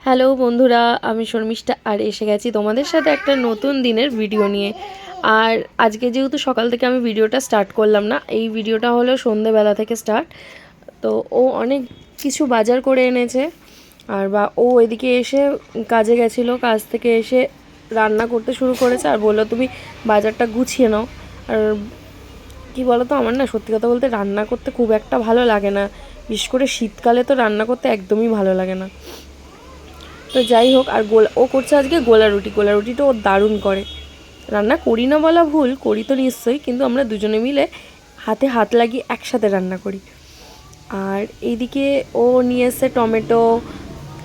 Hello বন্ধুরা, আমি শর্মিষ্ঠা আর এসে গেছি তোমাদের সাথে একটা নতুন দিনের ভিডিও নিয়ে। আর আজকে যেহেতু সকাল থেকে আমি ভিডিওটা স্টার্ট করলাম না, এই ভিডিওটা হলো সন্ধেবেলা থেকে স্টার্ট। তো ও অনেক কিছু বাজার করে এনেছে, আর ও এদিকে এসে কাজে গেছিলো, কাজ থেকে এসে রান্না করতে শুরু করেছে আর বললো তুমি বাজারটা গুছিয়ে নাও। আর কি বলো তো, আমার না সত্যি কথা বলতে রান্না করতে খুব একটা ভালো লাগে না, বিশেষ করে শীতকালে তো রান্না করতে একদমই ভালো লাগে না। তো যাই হোক, আর ও করছে আজকে গোলা রুটিটা ও দারুণ করে। রান্না করি না বলা ভুল, করি তো নিশ্চয়ই, কিন্তু আমরা দুজনে মিলে হাতে হাত লাগিয়ে একসাথে রান্না করি। আর এইদিকে ও নিয়ে এসছে টমেটো,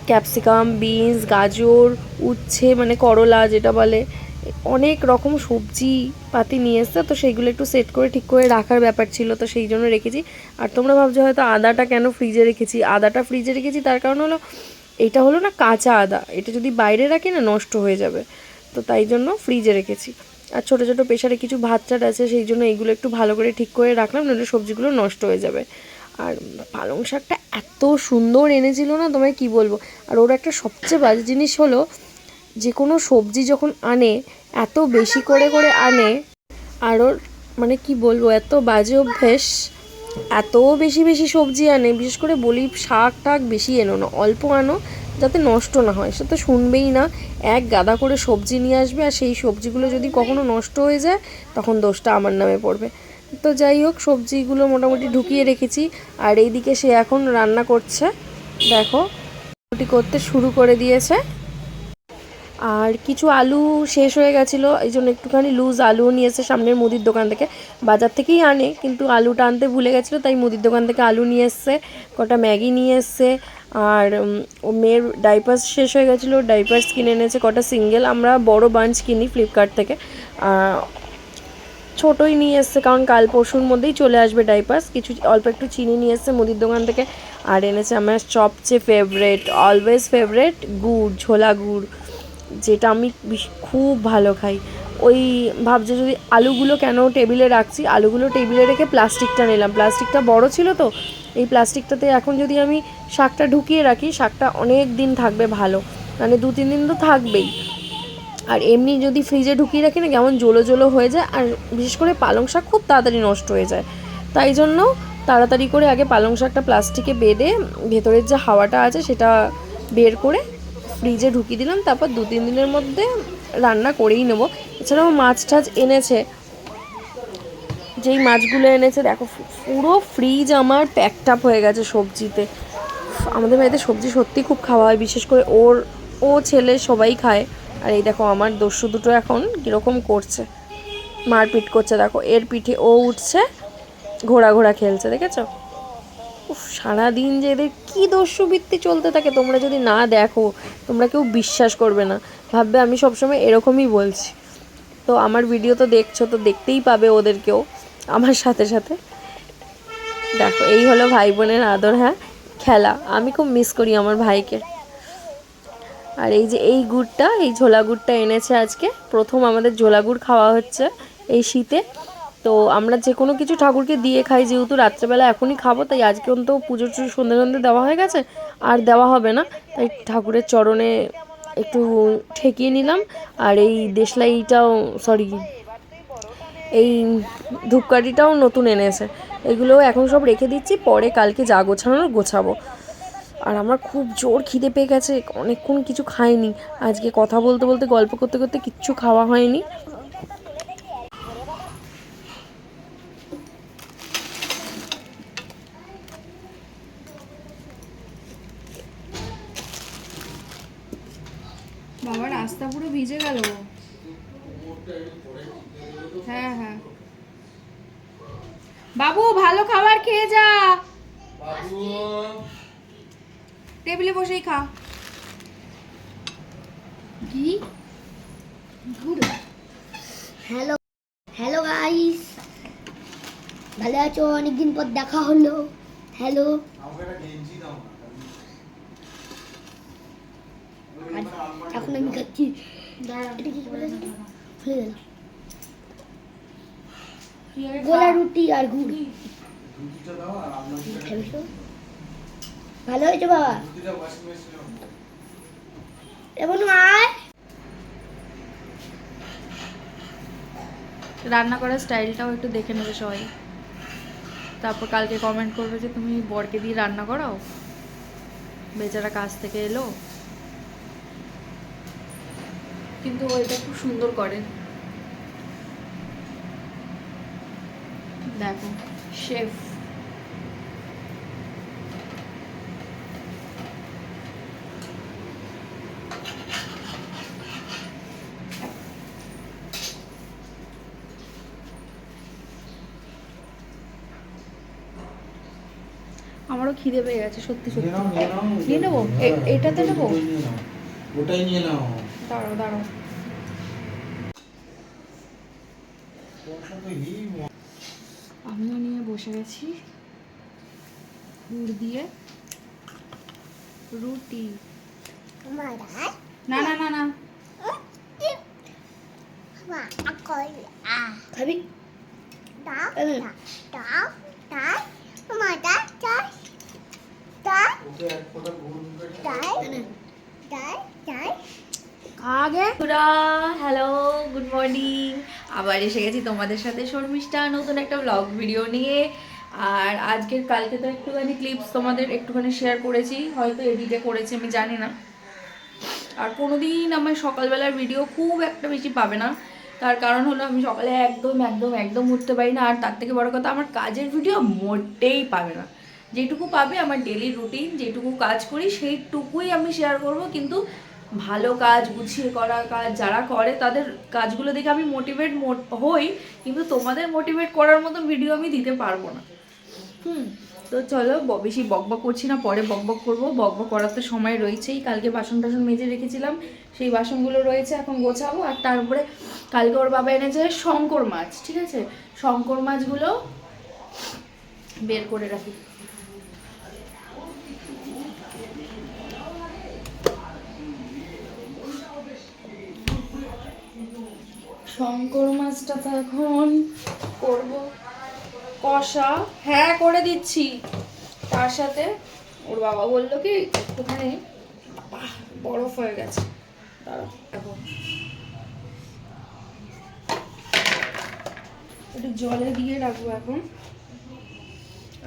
ক্যাপসিকাম, বিনস, গাজর, উচ্ছে মানে করলা যেটা বলে, অনেক রকম সবজি পাতি নিয়ে এসছে। তো সেইগুলো একটু সেট করে ঠিক করে রাখার ব্যাপার ছিল, তো সেই জন্য রেখেছি। আর তোমরা ভাবছো হয়তো আদাটা কেন ফ্রিজে রেখেছি। আদাটা ফ্রিজে রেখেছি তার কারণ হলো, এটা হলো না কাঁচা আদা, এটা যদি বাইরে রাখি না নষ্ট হয়ে যাবে, তো তাই জন্য ফ্রিজে রেখেছি। আর ছোটো ছোটো প্রেশারে কিছু ভাত টাত আছে, সেই জন্য এইগুলো একটু ভালো করে ঠিক করে রাখলাম, নইলে সবজিগুলো নষ্ট হয়ে যাবে। আর পালং শাকটা এত সুন্দর এনেছিল না, তোমায় কি বলবো। আর ওর একটা সবচেয়ে বাজে জিনিস হলো, যে কোনো সবজি যখন আনে এত বেশি করে করে আনে। আর ওর মানে কি বলবো, এত বাজে অভ্যেস, এত বেশি বেশি সবজি আনে। বিশেষ করে বলি শাক টাক বেশি এনো না, অল্প আনো যাতে নষ্ট না হয়। সে তো শুনবেই না, এক গাদা করে সবজি নিয়ে আসবে, আর সেই সবজিগুলো যদি কখনো নষ্ট হয়ে যায় তখন দোষটা আমার নামে পড়বে। তো যাই হোক, সবজিগুলো মোটামুটি ঢুকিয়ে রেখেছি। আর এইদিকে সে এখন রান্না করছে, দেখো রুটি করতে শুরু করে দিয়েছে। আর কিছু আলু শেষ হয়ে গেছিলো, এই জন্য একটুখানি লুজ আলুও নিয়ে এসে সামনের মুদির দোকান থেকে, বাজার থেকেই আনে কিন্তু আলুটা আনতে ভুলে গেছিলো, তাই মুদির দোকান থেকে আলু নিয়ে এসছে, কটা ম্যাগি নিয়ে এসছে। আর ও মেয়ের ডাইপার্স শেষ হয়ে গেছিলো, ডাইপার্স কিনে এনেছে কটা সিঙ্গেল, আমরা বড় বাঞ্চ কিনি ফ্লিপকার্ট থেকে, ছোটোই নিয়ে এসছে কারণ কাল পরশুর মধ্যেই চলে আসবে ডাইপার্স। কিছু অল্প একটু চিনি নিয়ে এসছে মুদির দোকান থেকে। আর এনেছে আমার সবচেয়ে ফেভারেট, অলওয়েজ ফেভারেট গুড়, ঝোলা গুড়, যেটা আমি খুব ভালো খাই। ওই ভাবছে যদি আলুগুলো কেন টেবিলে রাখছি, আলুগুলো টেবিলে রেখে প্লাস্টিকটা নিলাম, প্লাস্টিকটা বড় ছিল তো, এই প্লাস্টিকটাতে এখন যদি আমি শাকটা ঢুকিয়ে রাখি, শাকটা অনেক দিন থাকবে ভালো, মানে 2-3 দিন তো থাকবেই। আর এমনি যদি ফ্রিজে ঢুকিয়ে রাখি না, কেমন জলো জলো হয়ে যায়, আর বিশেষ করে পালং শাক খুব তাড়াতাড়ি নষ্ট হয়ে যায়। তাই জন্য তাড়াতাড়ি করে আগে পালং শাকটা প্লাস্টিকে বেঁধে ভেতরের যে হাওয়াটা আছে সেটা বের করে ফ্রিজে ঢুকিয়ে দিলাম, তারপর 2-3 দিনের মধ্যে রান্না করেই নেবো। এছাড়াও মাছ টাছ এনেছে, যেই মাছগুলো এনেছে দেখো, পুরো ফ্রিজ আমার প্যাকড আপ হয়ে গেছে সবজিতে। আমাদের বাড়িতে সবজি সত্যি খুব খাওয়া হয়, বিশেষ করে ও ছেলে সবাই খায়। আর এই দেখো আমার দস্যু দুটো এখন কীরকম করছে, মারপিট করছে, দেখো এর পিঠে ও উঠছে, ঘোড়া ঘোড়া খেলছে, দেখেছো? সারাদিন যে এদের কী দস্যুবৃত্তি চলতে থাকে, তোমরা যদি না দেখো তোমরা কেউ বিশ্বাস করবে না, ভাববে আমি সবসময় এরকমই বলছি। তো আমার ভিডিও তো দেখছো, তো দেখতেই পাবে ওদেরকেও আমার সাথে সাথে। দেখো এই হলো ভাই বোনের আদর, হ্যাঁ খেলা, আমি খুব মিস করি আমার ভাইকে। আর এই যে এই গুড়টা, এই ঝোলা গুড়টা এনেছে আজকে, প্রথম আমাদের ঝোলা গুড় খাওয়া হচ্ছে এই শীতে। তো আমরা যে কোনো কিছু ঠাকুরকে দিয়ে খাই, যেহেতু রাত্রেবেলা এখনই খাবো, তাই আজকে অন্ত পুজোর সন্ধ্যে সন্ধ্যে দেওয়া হয়ে গেছে, আর দেওয়া হবে না, তাই ঠাকুরের চরণে একটু ঠেকিয়ে নিলাম। আর এই দেশলাইটাও, সরি, এই ধূপকাঠিটাও নতুন এনেছে, এগুলোও এখন সব রেখে দিচ্ছি, পরে কালকে যা গোছানোর গোছাবো। আর আমার খুব জোর খিদে পেয়ে গেছে, অনেকক্ষণ কিছু খাইনি, আজকে কথা বলতে বলতে গল্প করতে করতে কিচ্ছু খাওয়া হয়নি। বাবা রাস্তা পুরো ভিজে গেল। হ্যাঁ হ্যাঁ বাবু, ভালো খাবার খেয়ে যা, টেবিলে বসেই খা। কি হ্যালো হ্যালো গাইস, ভালো আছো? অনেকদিন পর দেখা হলো। হ্যালো, এখন আমি খাচ্ছি, এটা কি বলে ভুলে গেলাম, গোলা রুটি আর গুড়। ভালো হয়েছে বাবা? এবং আয় রান্না করার স্টাইলটাও একটু দেখে নেবে সবাই, তারপর কালকে কমেন্ট করবে যে তুমি বরকে দিয়ে রান্না করাও, বেচারা কাজ থেকে এলো। কিন্তু ওইটা খুব সুন্দর করে, দেখো শেফ। আমারও খিদে পেয়ে গেছে সত্যি সত্যি। নিয়ে নেবো, এটাতে নেবো, ওটাই নিয়ে নাও। দাঁড়াও দাঁড়াও। আমিও নিয়ে বসে গেছি গুড় দিয়ে রুটি। না না না না, খাবি ওকে এক ফোঁটা গুড় আগে হ্যালো গুড মর্নিং, আবার এসে গেছি তোমাদের সাথে শর্মিষ্ঠা নতুন একটা ব্লগ ভিডিও নিয়ে। আর আজকের কালকে তো একটুখানি ক্লিপস তোমাদের একটুখানি শেয়ার করেছি, হয়তো এডিটে করেছি আমি জানি না। আর কোনোদিন আমার সকালবেলার ভিডিও খুব একটা বেশি পাবে না, তার কারণ হলো আমি সকালে একদম একদম একদম উঠতে পারি না। আর তার থেকে বড় কথা, আমার কাজের ভিডিও মোটেই পাবে না। যেটুকু পাবে আমার ডেলি রুটিন, যেটুকু কাজ করি সেইটুকুই আমি শেয়ার করব। কিন্তু ভালো কাজ, গুছিয়ে করা কাজ যারা করে তাদের কাজগুলো দেখে আমি মোটিভেট হই, কিন্তু তোমাদের মোটিভেট করার মতো ভিডিও আমি দিতে পারবো না। তো চলো বেশি বকবক করছি না, পরে বকবক করবো। বকবক করার তো সময় রয়েছেই, কালকে বাসন টাসন মেজে রেখেছিলাম, সেই বাসনগুলো রয়েছে, এখন গোছাবো। আর তারপরে কালকে ওর বাবা এনেছে শঙ্কর মাছ, ঠিক আছে, শঙ্কর মাছগুলো বের করে রাখি। শঙ্কর মাছটা তো এখন করব কষা, হ্যাঁ করে দিচ্ছি। তার সাথে ওর বাবা বললো কি একটুখানি বরফ হয়ে গেছে, দাঁড়াও দেখো একটু জলে দিয়ে রাখবো এখন।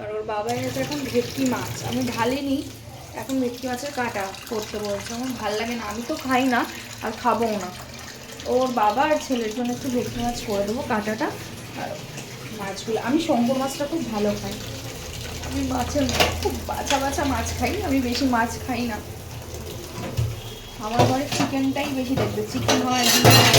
আর ওর বাবা এনেছে এখন ভেটকি মাছ, আমি ঢালিনি, এখন ভেটকি মাছের কাঁটা করতে বলছে। আমার ভাল লাগে না, আমি তো খাই না আর খাবোও না। ওর বাবা আর ছেলের জন্য একটু ভেটকি মাছ করে দেবো কাঁটাটা। আর মাছগুলো, আমি শঙ্কর মাছটা খুব ভালো খাই, আমি মাছের খুব বাছা বাছা মাছ খাই, আমি বেশি মাছ খাই না। আমার ঘরে চিকেনটাই বেশি দেখবে, চিকেন হয়, ডিম হয়।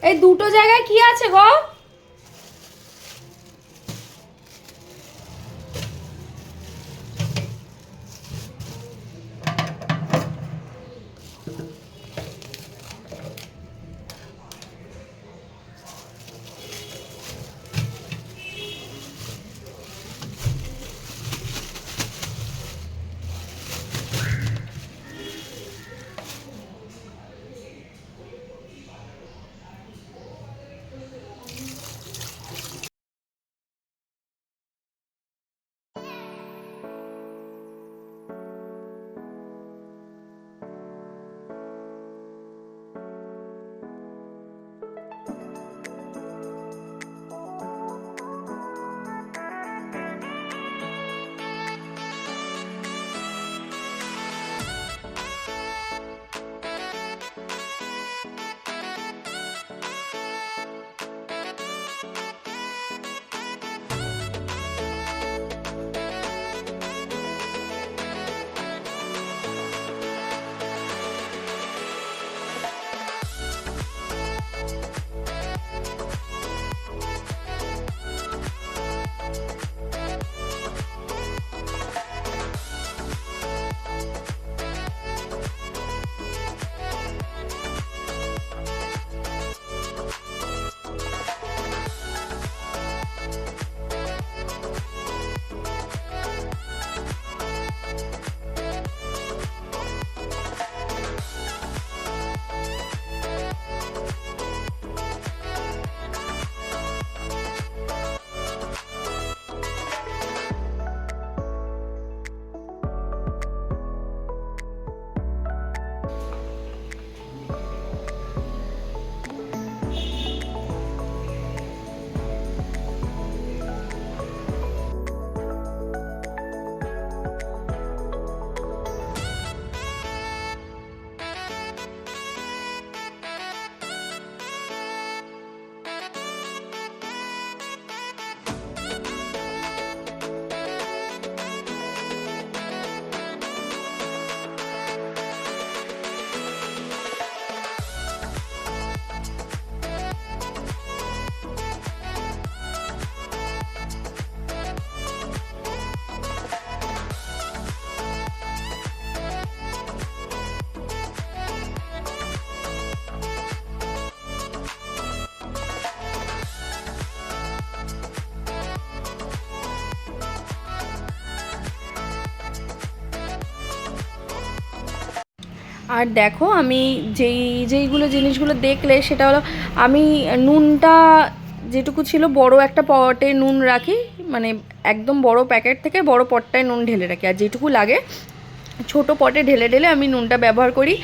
এই দুটো জায়গায় কি আছে গো? আর দেখো আমি যেইগুলো জিনিসগুলো দেখলে সেটা হলো, আমি নুনটা যেটুকু ছিল বড় একটা পটে নুন রাখি, মানে একদম বড় প্যাকেট থেকে বড় পটটায় নুন ঢেলে রাখি, আর যেটুকু লাগে ছোট পটে ঢেলে ঢেলে আমি নুনটা ব্যবহার করি।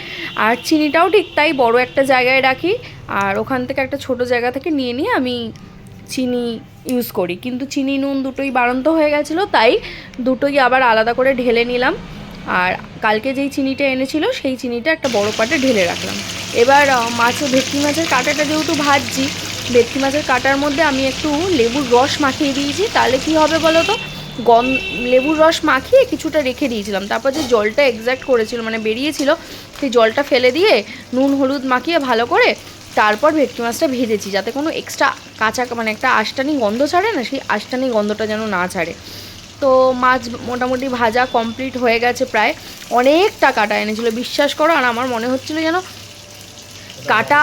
আর চিনিটাও ঠিক তাই, বড় একটা জায়গায় রাখি আর ওখান থেকে একটা ছোট জায়গা থেকে নিয়ে নিয়ে আমি চিনি ইউজ করি। কিন্তু চিনি নুন দুটোই বাড়ন্ত হয়ে গেছিলো, তাই দুটোই আবার আলাদা করে ঢেলে নিলাম। আর কালকে যেই চিনিটা এনেছিল সেই চিনিটা একটা বড় পাটে ঢেলে রাখলাম। এবার ভেটকি মাছের কাঁটাটা যেহেতু ভাজছি, ভেটকি মাছের কাঁটার মধ্যে আমি একটু লেবুর রস মাখিয়ে দিয়েছি। তাহলে কি হবে বলো তো, লেবুর রস মাখিয়ে কিছুটা রেখে দিয়েছিলাম, তারপর যে জলটা এক্সাক্ট করেছিল মানে বেরিয়েছিল, সেই জলটা ফেলে দিয়ে নুন হলুদ মাখিয়ে ভালো করে তারপর ভেটকি মাছটা ভেজেছি, যাতে কোনো এক্সট্রা কাঁচা মানে একটা আঁশটানি গন্ধ ছাড়ে না, সেই আঁশটানি গন্ধটা যেন না ছাড়ে। তো মাছ মোটামুটি ভাজা কমপ্লিট হয়ে গেছে প্রায়। অনেকটা কাটা এনেছিল বিশ্বাস করো, আর আমার মনে হচ্ছিল যেন কাটা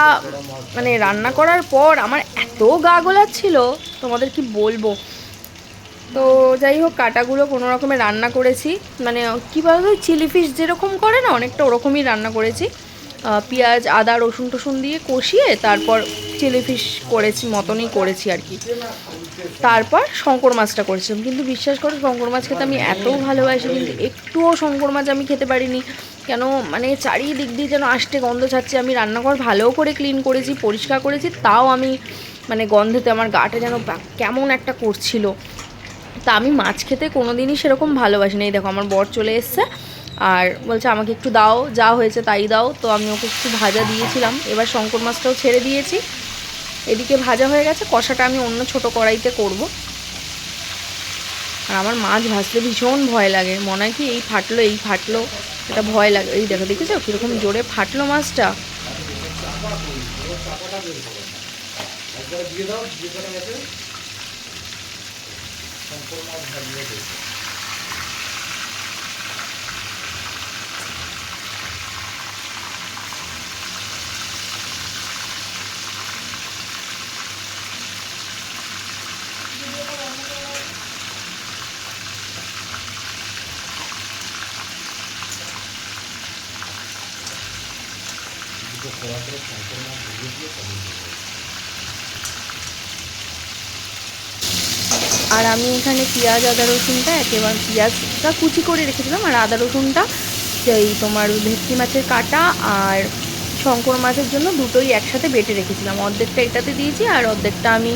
মানে রান্না করার পর আমার এত গা গোলাচ্ছিল তোমাদের কি বলবো। তো যাই হোক, কাটাগুলো কোনো রকমে রান্না করেছি, মানে কী বলতো চিলি ফিশ যেরকম করে না, অনেকটা ওরকমই রান্না করেছি। পেঁয়াজ আদা রসুন টসুন দিয়ে কষিয়ে তারপর চিলি ফিশ করেছি মতনই করেছি আর কি। তারপর শঙ্কর মাছটা করেছিলাম, কিন্তু বিশ্বাস করো শঙ্কর মাছ খেতে আমি এত ভালোবাসি, কিন্তু একটুও শঙ্কর মাছ আমি খেতে পারিনি। কেন মানে চারিদিক দিয়ে যেন আষ্টে গন্ধ ছাড়ছে। আমি রান্নাঘর ভালো করে ক্লিন করেছি, পরিষ্কার করেছি, তাও আমি মানে গন্ধেতে আমার গাটা যেন কেমন একটা করছিল। তা আমি মাছ খেতে কোনো দিনই সেরকম ভালোবাসি না। এই দেখো আমার বর চলে এসছে আর বলছে আমাকে একটু দাও, যা হয়েছে তাই দাও। তো আমি ওকে একটু ভাজা দিয়েছিলাম, এবার শঙ্কর মাছটাও ছেড়ে দিয়েছি। এদিকে ভাজা হয়ে গেছে, কষাটা আমি অন্য ছোট কড়াইতে করব। আর আমার মাছ ভাজতে ভীষণ ভয় লাগে, মনে হয় কি এই ফাটলো এটা ভয় লাগে। এই দেখো দেখেছো কীরকম জোরে ফাটলো মাছটা। আর আমি এখানে পেঁয়াজ আদা রসুনটা একেবারে, পেঁয়াজটা কুচি করে রেখেছিলাম আর আদা রসুনটা এই তোমার ভেটকি মাছের কাটা আর শঙ্কর মাছের জন্য দুটোই একসাথে বেটে রেখেছিলাম। অর্ধেকটা এটাতে দিয়েছি আর অর্ধেকটা আমি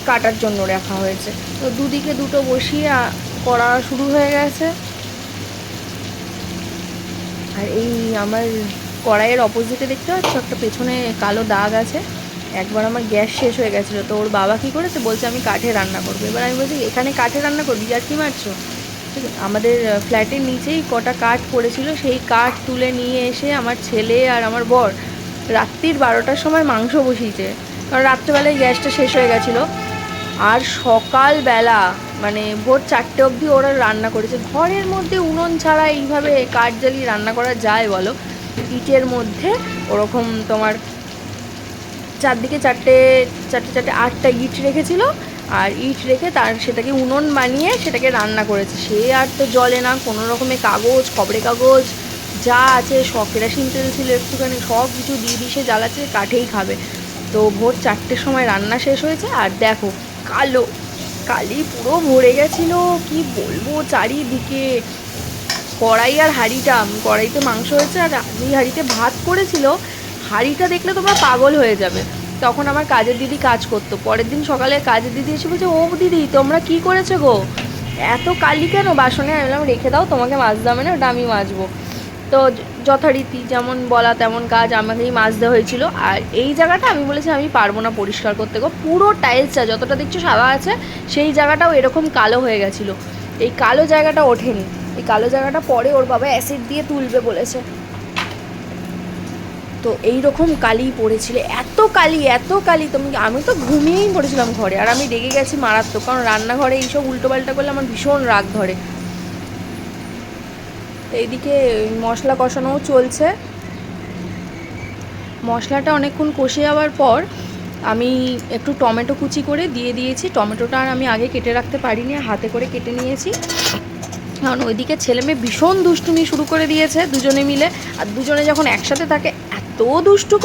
কাটার জন্য রাখা হয়েছে। তো দুদিকে দুটো বসিয়ে করা শুরু হয়ে গেছে। আর এই আমার কড়াইয়ের অপোজিটে দেখতে পাচ্ছ একটা পেছনে কালো দাগ আছে। একবার আমার গ্যাস শেষ হয়ে গেছিলো, তো ওর বাবা কী করেছে বলছে আমি কাঠে রান্না করবো। এবার আমি বলছি এখানে কাঠে রান্না করবি আর কি মারছো। ঠিক আছে, আমাদের ফ্ল্যাটের নিচেই কটা কাঠ পড়েছিল, সেই কাঠ তুলে নিয়ে এসে আমার ছেলে আর আমার বর রাত্রির 12টার সময় মাংস বসিয়েছে, কারণ রাত্রেবেলায় গ্যাসটা শেষ হয়ে গেছিলো। আর সকালবেলা মানে ভোর 4টে অবধি ওরা রান্না করেছে। ঘরের মধ্যে উনুন ছাড়া এইভাবে কাঠ জ্বালিয়ে রান্না করা যায় বলো? ইটের মধ্যে ওরকম তোমার চারদিকে চারটে 8টা ইট রেখেছিল, আর ইট রেখে সেটাকে উনুন বানিয়ে সেটাকে রান্না করেছে। সে আর তো জ্বলে না, কোনো রকমের কাগজ খবরে কাগজ যা আছে সব, কেরাসিন তেল ছিল একটুখানি, সব কিছু দিয়ে সে জ্বালাচ্ছে, কাঠেই খাবে। তো ভোর 4টের সময় রান্না শেষ হয়েছে। আর দেখো কালি পুরো ভরে গেছিলো, কি বলবো চারিদিকে। কড়াই আর হাঁড়িটা, কড়াইতে মাংস হয়েছে আর যেই হাঁড়িতে ভাত করেছিল, হাঁড়িটা দেখলে তোমরা পাগল হয়ে যাবে। তখন আমার কাজের দিদি কাজ করতো। পরের দিন সকালে কাজের দিদি এসে বলছে ও দিদি তোমরা কি করেছো গো, এত কালি কেন বাসনে? আমি বললাম রেখে দাও, তোমাকে মাজতে হবে না, ওটা আমি মাজবো। তো যথারীতি যেমন বলা তেমন কাজ আমাকেই মাজতে হয়েছিল। আর এই জায়গাটা আমি বলেছি আমি পারবো না পরিষ্কার করতে গো, পুরো টাইলসটা যতটা দেখছো সাদা আছে সেই জায়গাটাও এরকম কালো হয়ে গেছিলো। এই কালো জায়গাটা ওঠেনি, এই কালো জায়গাটা পরে ওর বাবা অ্যাসিড দিয়ে তুলবে বলেছে। তো এইরকম কালি পড়েছিল, এত কালি আমি তো ঘুমিয়েই পড়েছিলাম ঘরে। আর আমি রেগে গেছি মারাত্মক, কারণ রান্নাঘরে এইসব উল্টোপাল্টা করলে আমার ভীষণ রাগ ধরে। এইদিকে মশলা কষানোও চলছে। মশলাটা অনেকক্ষণ কষে যাওয়ার পর আমি একটু টমেটো কুচি করে দিয়ে দিয়েছি। টমেটোটা আর আমি আগে কেটে রাখতে পারিনি, হাতে করে কেটে নিয়েছি। কারণ ওইদিকে ছেলে মেয়ে ভীষণ দুষ্টুমি শুরু করে দিয়েছে দুজনে মিলে। আর দুজনে যখন একসাথে থাকে এত দুষ্টু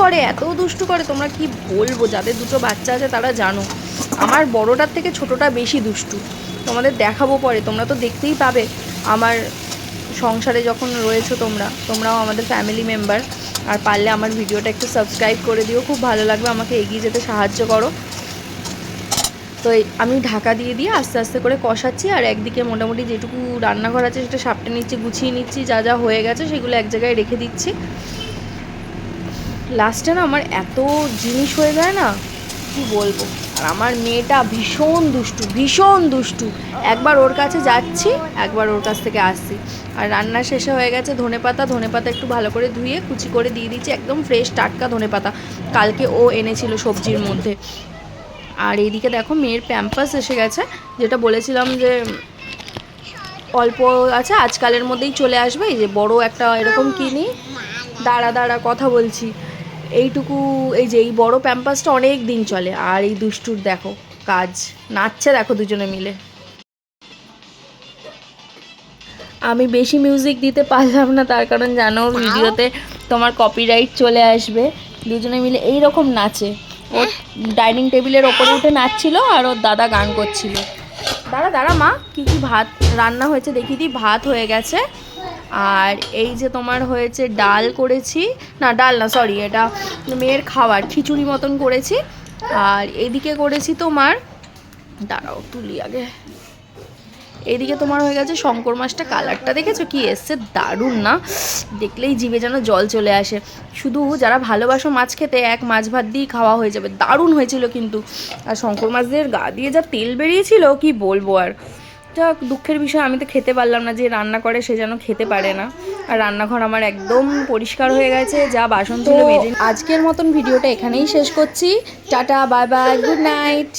করে তোমরা কি বলবো, যাদের দুটো বাচ্চা আছে তারা জানো। আমার বড়টার থেকে ছোটোটা বেশি দুষ্টু, তোমাদের দেখাবো পরে, তোমরা তো দেখতেই পাবে। আমার সংসারে যখন রয়েছো তোমরাও আমাদের ফ্যামিলি মেম্বার। আর পারলে আমার ভিডিওটা একটু সাবস্ক্রাইব করে দিও, খুব ভালো লাগবে, আমাকে এগিয়ে যেতে সাহায্য করো। তো আমি ঢাকা দিয়ে আস্তে আস্তে করে কষাচ্ছি। আর একদিকে মোটামুটি যেটুকু রান্নাঘর আছে সেটা সাপটে নিচ্ছি, গুছিয়ে নিচ্ছি, যা যা হয়ে গেছে সেগুলো এক জায়গায় রেখে দিচ্ছি। লাস্টে না আমার এত জিনিস হয়ে যায় না কি বলবো। আর আমার মেয়েটা ভীষণ দুষ্টু, একবার ওর কাছে যাচ্ছি একবার ওর কাছ থেকে আসছি। আর রান্না শেষে হয়ে গেছে ধনেপাতা একটু ভালো করে ধুয়ে কুচি করে দিয়ে দিচ্ছি, একদম ফ্রেশ টাটকা ধনেপাতা, কালকে ও এনেছিল সবজির মধ্যে। আর এইদিকে দেখো মেয়ের প্যাম্পাস এসে গেছে, যেটা বলেছিলাম যে অল্প আছে আজকালের মধ্যেই চলে আসবে। এই যে বড় একটা এরকম কিনি, দাঁড়া কথা বলছি, এইটুকু এই যে এই বড় প্যাম্পাসটা অনেক দিন চলে। আর এই দুষ্টুর দেখো কাজ, নাচছে দেখো দুজনে মিলে। আমি বেশি মিউজিক দিতে পারলাম না, তার কারণ জানো ভিডিওতে তোমার কপিরাইট চলে আসবে। দুজনে মিলে এই রকম নাচে, ও ডাইনিং টেবিলের ওপরে উঠে নাচছিল আর ওর দাদা গান করছিল। দাঁড়া মা, কি ভাত রান্না হয়েছে দেখিয়ে দিই। ভাত হয়ে গেছে, আর এই যে তোমার হয়েছে ডাল করেছি, ডাল না সরি, এটা মেয়ের খাবার, খিচুড়ি মতন করেছি। আর এদিকে করেছি তোমার, দাঁড়াও তুলি আগে, এদিকে তোমার হয়ে গেছে শঙ্কর মাছটা, কালারটা দেখেছো কি এসছে, দারুণ না? দেখলেই জিভে যেন জল চলে আসে। শুধু যারা ভালোবাসো মাছ খেতে এক মাছ ভাত দিয়েই খাওয়া হয়ে যাবে, দারুণ হয়েছিল কিন্তু। আর শঙ্কর মাছদের গা দিয়ে যা তেল বেরিয়েছিল কি বলবো। আর যা দুঃখের বিষয়, আমি তো খেতে পারলাম না, যে রান্না করে সে যেন খেতে পারে না। আর রান্নাঘর আমার একদম পরিষ্কার হয়ে গেছে, যা বাসন ছিল মেজে। আজকের মতন ভিডিওটা এখানেই শেষ করছি, tata bye bye, good night.